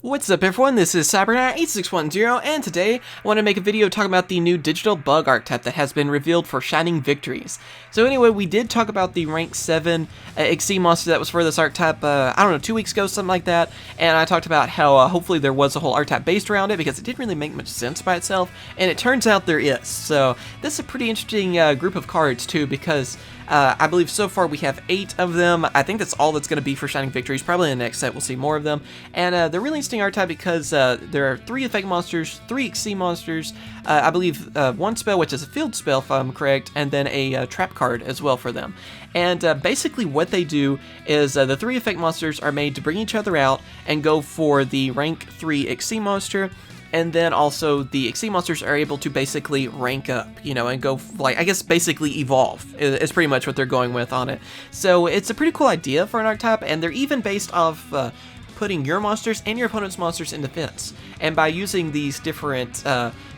What's up everyone, this is CyberKnight 8610 and today I want to make a video talking about the new digital bug archetype that has been revealed for Shining Victories. So anyway, we did talk about the rank 7 XC monster that was for this archetype, I don't know, 2 weeks ago, something like that, and I talked about how hopefully there was a whole archetype based around it because it didn't really make much sense by itself, and it turns out there is. So this is a pretty interesting group of cards too, because I believe so far we have 8 of them. I think that's all that's going to be for Shining Victories. Probably in the next set we'll see more of them. And they're really interesting archetype because there are 3 effect monsters, 3 XC monsters, I believe 1 spell, which is a field spell if I'm correct, and then a trap card as well for them. And basically what they do is the 3 effect monsters are made to bring each other out and go for the rank 3 XC monster. And then also the XC monsters are able to basically rank up, you know, and go, like, I guess basically evolve is pretty much what they're going with on it. So it's a pretty cool idea for an archetype, and they're even based off putting your monsters and your opponent's monsters in defense. And by using these different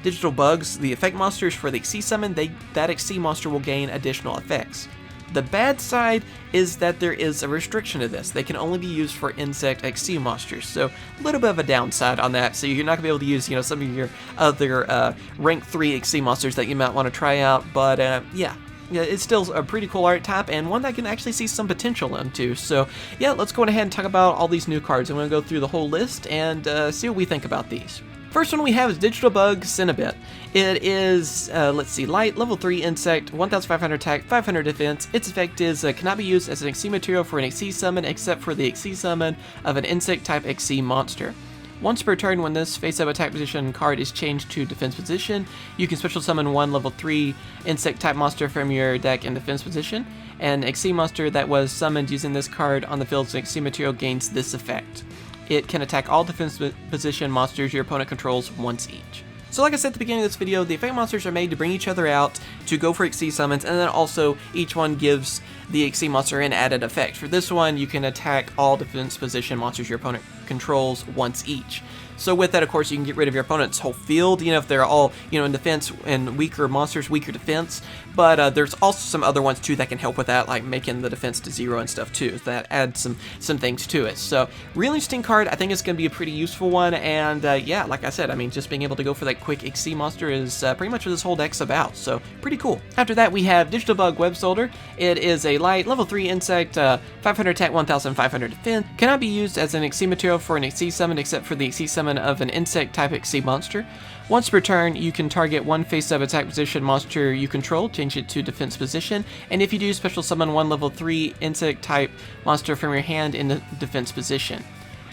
digital bugs, the effect monsters for the XC summon, that XC monster will gain additional effects. The bad side is that there is a restriction to this. They can only be used for insect XC monsters, so a little bit of a downside on that. So you're not going to be able to use, you know, some of your other rank 3 XC monsters that you might want to try out, but yeah, it's still a pretty cool archetype and one that can actually see some potential into. So yeah, let's go ahead and talk about all these new cards. I'm going to go through the whole list and see what we think about these. First one we have is Digital Bug Cinnabit. It is, let's see, light, level 3 insect, 1500 attack, 500 defense. Its effect is, cannot be used as an XC material for an XC summon except for the XC summon of an insect type XC monster. Once per turn, when this face-up attack position card is changed to defense position, you can special summon 1 level 3 insect type monster from your deck in defense position. An XC monster that was summoned using this card on the field's XC material gains this effect. It can attack all defense position monsters your opponent controls once each. So like I said at the beginning of this video, the effect monsters are made to bring each other out, to go for XC summons, and then also each one gives the XC monster an added effect. For this one, you can attack all defense position monsters your opponent controls once each. So with that, of course, you can get rid of your opponent's whole field, you know, if they're all, you know, in defense and weaker monsters, weaker defense. But there's also some other ones too that can help with that, like making the defense to 0 and stuff too. That adds some things to it. So really interesting card. I think it's going to be a pretty useful one. And yeah, like I said, I mean, just being able to go for that quick XC monster is pretty much what this whole deck's about. So pretty cool. After that, we have Digital Bug Web Soldier. It is a light, level 3 insect, 500 attack, 1500 defense. Cannot be used as an XC material for an XC summon except for the XC summon of an insect type XC monster. Once per turn, you can target 1 face-up attack position monster you control, change it to defense position, and if you do, special summon 1 level 3 insect type monster from your hand in the defense position.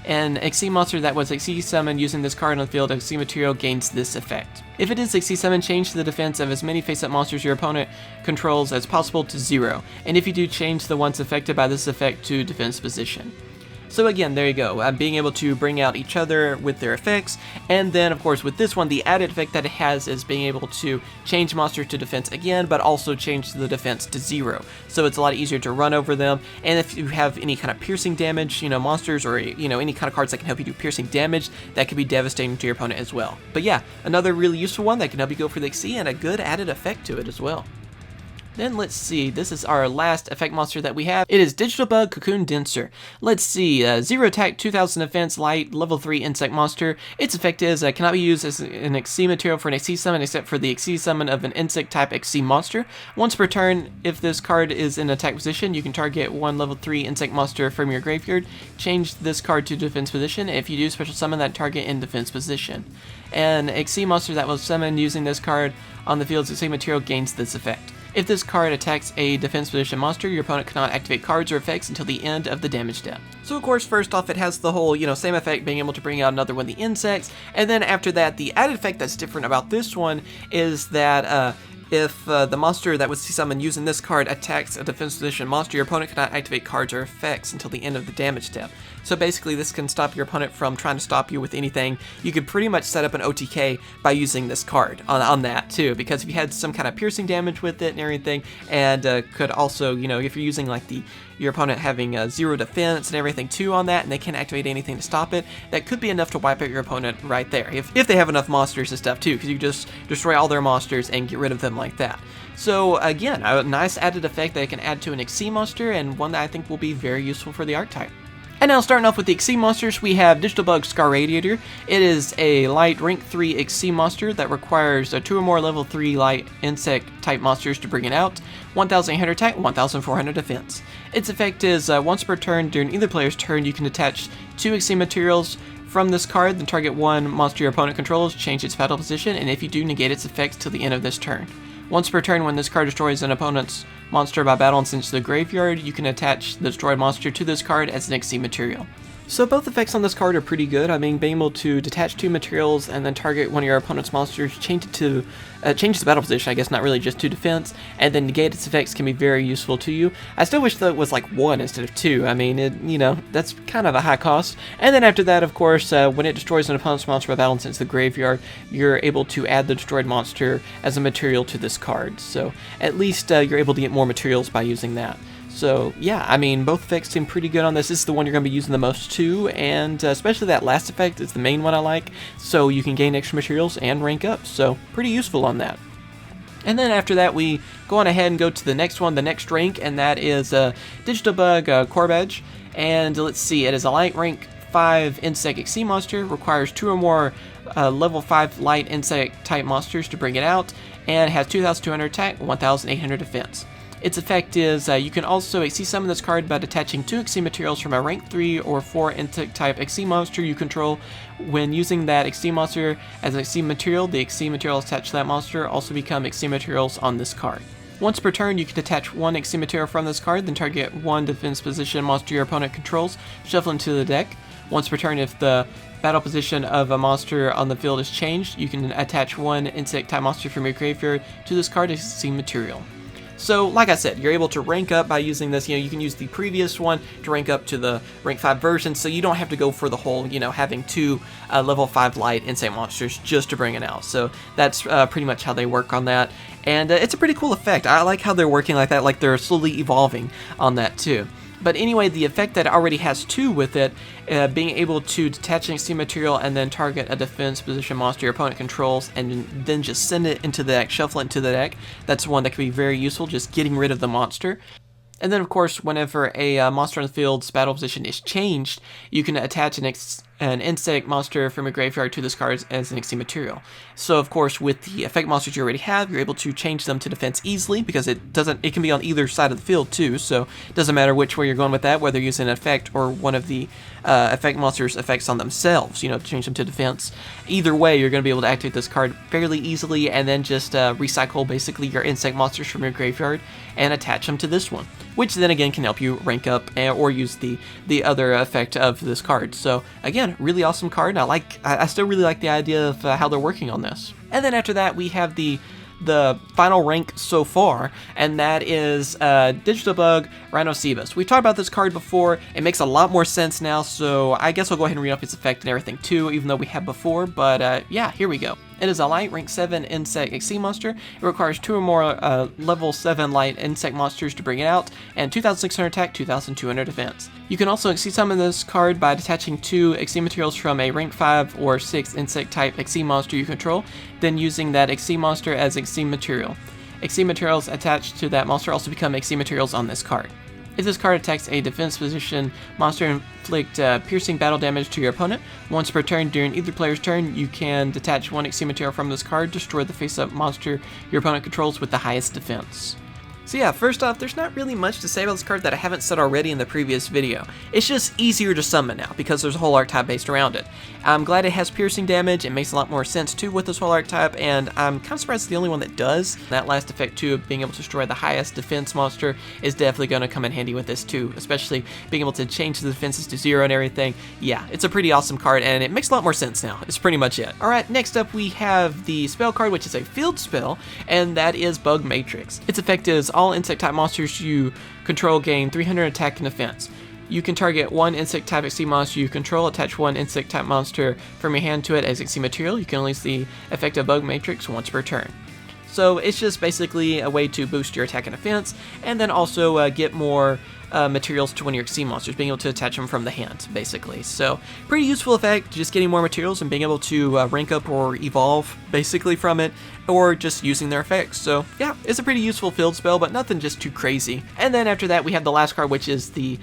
An XC monster that was XC summoned using this card on the field of XC material gains this effect. If it is XC summoned, change the defense of as many face-up monsters your opponent controls as possible to 0, and if you do, change the ones affected by this effect to defense position. So again, there you go, being able to bring out each other with their effects, and then of course with this one, the added effect that it has is being able to change monsters to defense again, but also change the defense to 0. So it's a lot easier to run over them, and if you have any kind of piercing damage, you know, monsters or, you know, any kind of cards that can help you do piercing damage, that can be devastating to your opponent as well. But yeah, another really useful one that can help you go for the XC and a good added effect to it as well. Then let's see, this is our last effect monster that we have. It is Digital Bug Cocooned Denser. Let's see, 0 attack, 2000 defense, light, level 3 insect monster. Its effect is, cannot be used as an XC material for an XC summon except for the XC summon of an insect type XC monster. Once per turn, if this card is in attack position, you can target 1 level 3 insect monster from your graveyard. Change this card to defense position. If you do, special summon that target in defense position. An XC monster that was summoned using this card on the field's XC material gains this effect. If this card attacks a defense position monster, your opponent cannot activate cards or effects until the end of the damage step. So of course, first off, it has the whole, you know, same effect, being able to bring out another one, the insects, and then after that, the added effect that's different about this one is that if the monster that was summoned using this card attacks a defense position monster, your opponent cannot activate cards or effects until the end of the damage step. So basically this can stop your opponent from trying to stop you with anything. You could pretty much set up an OTK by using this card on that too, because if you had some kind of piercing damage with it and everything, and could also, you know, if you're using like your opponent having 0 defense and everything too on that, and they can't activate anything to stop it, that could be enough to wipe out your opponent right there, if they have enough monsters and stuff too, because you just destroy all their monsters and get rid of them like that. So again, a nice added effect that I can add to an XC monster, and one that I think will be very useful for the archetype. And now starting off with the Exceed monsters, we have Digital Bug Scar Radiator. It is a light rank 3 Exceed monster that requires 2 or more level 3 light insect type monsters to bring it out. 1,800 attack, 1,400 defense. Its effect is once per turn during either player's turn, you can attach 2 Exceed materials from this card, then target one monster your opponent controls, change its battle position, and if you do, negate its effects till the end of this turn. Once per turn, when this card destroys an opponent's monster by battle and sends to the graveyard, you can attach the destroyed monster to this card as an Exceed material. So both effects on this card are pretty good. I mean, being able to detach 2 materials and then target one of your opponent's monsters, change the battle position, I guess, not really just to defense, and then negate its effects can be very useful to you. I still wish that it was like 1 instead of 2. I mean, you know, that's kind of a high cost. And then after that, of course, when it destroys an opponent's monster by battle and sends to the graveyard, you're able to add the destroyed monster as a material to this card. So at least you're able to get more materials by using that. So yeah, I mean, both effects seem pretty good on this. This is the one you're going to be using the most too, and especially that last effect is the main one I like, so you can gain extra materials and rank up, so pretty useful on that. And then after that, we go on ahead and go to the next one, the next rank, and that is Digital Bug Corb Edge. And let's see, it is a light rank 5 insect Exceed monster, requires 2 or more level 5 light insect type monsters to bring it out, and has 2,200 attack, 1,800 defense. Its effect is you can also Exceed summon this card by detaching 2 Exceed materials from a rank 3 or 4 insect type Exceed monster you control. When using that Exceed monster as an Exceed material, the Exceed materials attached to that monster also become Exceed materials on this card. Once per turn, you can detach 1 Exceed material from this card, then target 1 defense position monster your opponent controls, shuffle into the deck. Once per turn, if the battle position of a monster on the field is changed, you can attach 1 insect type monster from your graveyard to this card as Exceed material. So, like I said, you're able to rank up by using this. You know, you can use the previous one to rank up to the rank 5 version, so you don't have to go for the whole, you know, having 2 level 5 light insect monsters just to bring it out. So that's pretty much how they work on that, and it's a pretty cool effect. I like how they're working like that, like they're slowly evolving on that too. But anyway, the effect that already has 2 with it, being able to detach an Exceed material and then target a defense position monster your opponent controls and then just send it into the deck, shuffle it into the deck. That's one that can be very useful, just getting rid of the monster. And then, of course, whenever a monster on the field's battle position is changed, you can attach an insect monster from your graveyard to this card as an Exceed material. So, of course, with the effect monsters you already have, you're able to change them to defense easily because it can be on either side of the field too. So, it doesn't matter which way you're going with that, whether you're using an effect or one of the effect monsters' effects on themselves, you know, to change them to defense. Either way, you're going to be able to activate this card fairly easily and then just recycle basically your insect monsters from your graveyard and attach them to this one, which then again can help you rank up or use the other effect of this card. So again, really awesome card, and I still really like the idea of how they're working on this. And then after that, we have the final rank so far, and that is Digital Bug Rhino Sivas. We've talked about this card before. It makes a lot more sense now, so I guess I'll go ahead and read off its effect and everything too, even though we have before, but yeah, here we go. It is a light rank 7 insect Exceed monster. It requires 2 or more level 7 light insect monsters to bring it out, and 2,600 attack, 2,200 defense. You can also Exceed summon this card by detaching 2 Exceed materials from a rank 5 or 6 insect type Exceed monster you control, then using that Exceed monster as Exceed material. Exceed materials attached to that monster also become Exceed materials on this card. If this card attacks a defense position monster, inflict piercing battle damage to your opponent. Once per turn during either player's turn, you can detach 1 Exceed material from this card, destroy the face-up monster your opponent controls with the highest defense. So yeah, first off, there's not really much to say about this card that I haven't said already in the previous video. It's just easier to summon now, because there's a whole archetype based around it. I'm glad it has piercing damage. It makes a lot more sense too with this whole archetype, and I'm kind of surprised it's the only one that does. That last effect too, of being able to destroy the highest defense monster, is definitely going to come in handy with this too, especially being able to change the defenses to 0 and everything. Yeah, it's a pretty awesome card, and it makes a lot more sense now. It's pretty much it. Alright, next up we have the spell card, which is a field spell, and that is Bug Matrix. Its effect is all insect type monsters you control gain 300 attack and defense. You can target 1 insect type Exceed monster you control, attach 1 insect type monster from your hand to it as Exceed material. You can release the effect of Bug Matrix once per turn. So it's just basically a way to boost your attack and defense, and then also get more materials to one of your Xyz monsters, being able to attach them from the hand, basically. So, pretty useful effect, just getting more materials and being able to rank up or evolve, basically, from it, or just using their effects. So, yeah, it's a pretty useful field spell, but nothing just too crazy. And then after that, we have the last card, which is the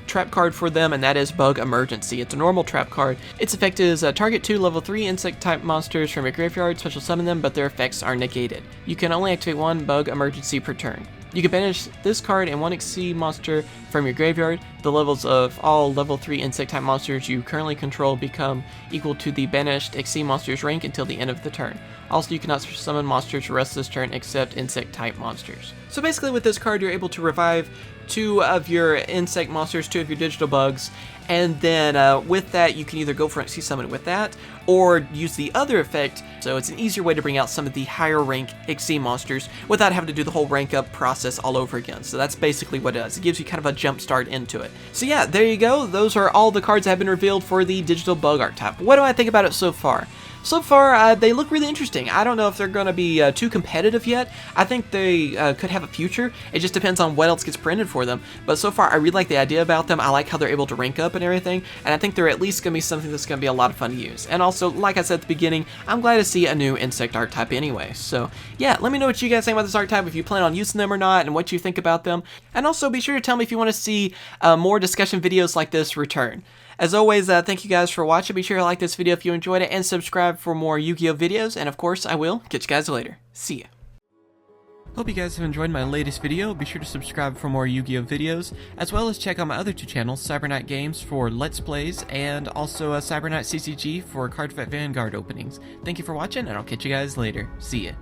trap card for them, and that is Bug Emergency. It's a normal trap card. Its effect is target 2 level 3 insect-type monsters from your graveyard, special summon them, but their effects are negated. You can only activate 1 Bug Emergency per turn. You can banish this card and 1 Xyz monster from your graveyard. The levels of all level 3 insect-type monsters you currently control become equal to the banished Xyz monster's rank until the end of the turn. Also, you cannot summon monsters for the rest of this turn except insect-type monsters. So basically with this card, you're able to revive 2 of your insect monsters, 2 of your digital bugs, and then with that, you can either go for an Xyz summon with that, or use the other effect, so it's an easier way to bring out some of the higher rank Xyz monsters without having to do the whole rank up process all over again. So that's basically what it does. It gives you kind of a jump start into it. So yeah, there you go. Those are all the cards that have been revealed for the digital bug archetype. What do I think about it so far? So far, they look really interesting. I don't know if they're going to be too competitive yet. I think they could have a future. It just depends on what else gets printed for them. But so far, I really like the idea about them. I like how they're able to rank up and everything. And I think they're at least going to be something that's going to be a lot of fun to use. And also, like I said at the beginning, I'm glad to see a new insect archetype anyway. So yeah, let me know what you guys think about this archetype, if you plan on using them or not, and what you think about them. And also, be sure to tell me if you want to see more discussion videos like this return. As always, thank you guys for watching. Be sure to like this video if you enjoyed it, and subscribe for more Yu-Gi-Oh videos. And of course, I will catch you guys later. See ya. Hope you guys have enjoyed my latest video. Be sure to subscribe for more Yu-Gi-Oh videos, as well as check out my other 2 channels, CyberKnight Games for Let's Plays, and also CyberKnight CCG for Cardfight Vanguard openings. Thank you for watching, and I'll catch you guys later. See ya.